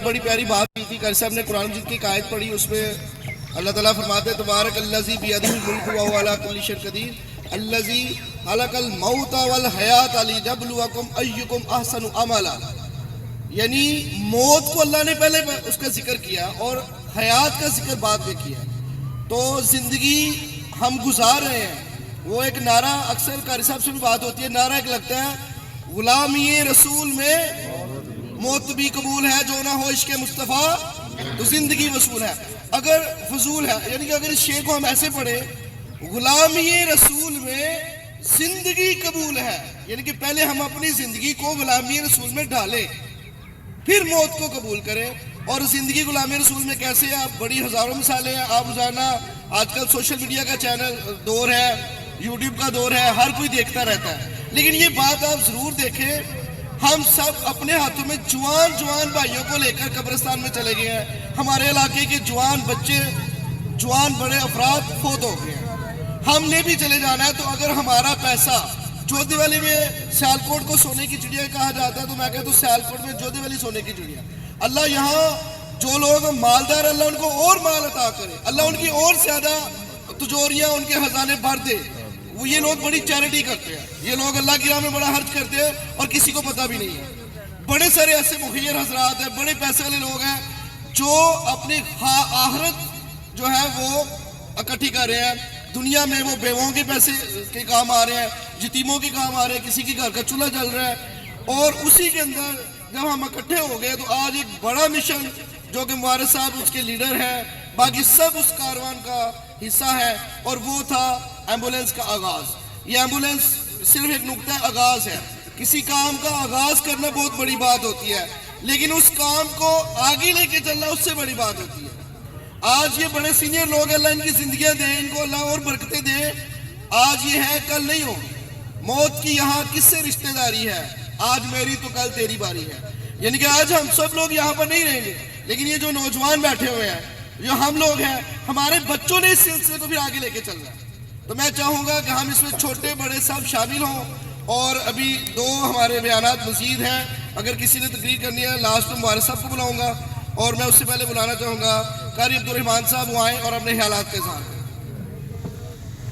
بڑی پیاری بات کی تھی، قاری صاحب نے قرآن مجید کی ایک آیت پڑھی، اس میں اللہ تعالیٰ فرماتے ہیں تبارک الذی بیدہ الملک وہو علی کل شیء قدیر الذی خلق الموت والحیات لیبلوکم ایکم احسن عملا. یعنی موت کو اللہ نے پہلے اس کا ذکر کیا اور حیات کا ذکر بعد میں کیا. تو زندگی ہم گزار رہے ہیں، وہ ایک نعرہ اکثر قاری صاحب سے بھی بات ہوتی ہے، نعرہ ایک لگتا ہے غلامی رسول میں موت بھی قبول ہے، جو نہ ہو عشق مصطفیٰ تو زندگی وصول ہے. اگر فضول ہے، یعنی کہ اگر اس شعر کو ہم ایسے پڑھیں غلامی رسول میں زندگی قبول ہے، یعنی کہ پہلے ہم اپنی زندگی کو غلامی رسول میں ڈالیں پھر موت کو قبول کریں. اور زندگی غلامی رسول میں کیسے ہے؟ آپ بڑی ہزاروں مثالیں ہیں. آپ روزانہ آج کل سوشل میڈیا کا چینل دور ہے، یوٹیوب کا دور ہے، ہر کوئی دیکھتا رہتا ہے. لیکن یہ بات آپ ضرور دیکھیں، ہم سب اپنے ہاتھوں میں جوان بھائیوں کو لے کر قبرستان میں چلے گئے ہیں. ہمارے علاقے کے جوان بچے، جوان بڑے افراد فوت ہو گئے ہیں. ہم نے بھی چلے جانا ہے. تو اگر ہمارا پیسہ جودھی والی میں سیالکوٹ کو سونے کی چڑیا کہا جاتا ہے، تو میں کہتا ہوں سیالکوٹ میں جودھی والی سونے کی چڑیا. اللہ یہاں جو لوگ مالدار، اللہ ان کو اور مال عطا کرے، اللہ ان کی اور زیادہ تجوریاں، ان کے خزانے بھر دے. وہ یہ لوگ بڑی چیریٹی کرتے ہیں، یہ لوگ اللہ کی راہ میں بڑا خرچ کرتے ہیں اور کسی کو پتہ بھی نہیں ہے. بڑے سارے ایسے مخیر حضرات ہیں، بڑے پیسے والے لوگ ہیں جو اپنی آخرت جو ہے وہ اکٹھی کر رہے ہیں. دنیا میں وہ بیووں کے پیسے کے کام آ رہے ہیں، یتیموں کے کام آ رہے ہیں، کسی کی گھر کا چولہا جل رہا ہے. اور اسی کے اندر جب ہم اکٹھے ہو گئے تو آج ایک بڑا مشن جو کہ مبارک صاحب اس کے لیڈر ہیں، باقی سب اس کاروان کا حصہ ہے، اور وہ تھا ایمبولنس کا آغاز. یہ ایمبولنس صرف ایک نقطہ آغاز ہے. کسی کام کا آغاز کرنا بہت بڑی بات ہوتی ہے، لیکن اس کام کو آگے لے کے چلنا اس سے بڑی بات ہوتی ہے. آج یہ بڑے سینئر لوگ ہیں، اللہ ان کی زندگیاں دیں، ان کو اللہ اور برکتیں دیں. آج یہ ہے، کل نہیں ہوگی. موت کی یہاں کس سے رشتہ داری ہے؟ آج میری تو کل تیری باری ہے. یعنی کہ آج ہم سب لوگ یہاں پر نہیں رہیں گے، لیکن یہ جو نوجوان بیٹھے ہوئے ہیں، جو ہم لوگ ہیں، ہمارے بچوں نے اس سلسلے کو بھی آگے لے کے چلنا ہے. تو میں چاہوں گا کہ ہم اس میں چھوٹے بڑے سب شامل ہوں. اور ابھی 2 ہمارے بیانات مزید ہیں. اگر کسی نے تقریر کرنی ہے لاسٹ میں مبارک صاحب کو بلاؤں گا، اور میں اس سے پہلے بلانا چاہوں گا قاری عبدالرحمان صاحب وہ آئیں اور اپنے خیالات کا اظہار کریں.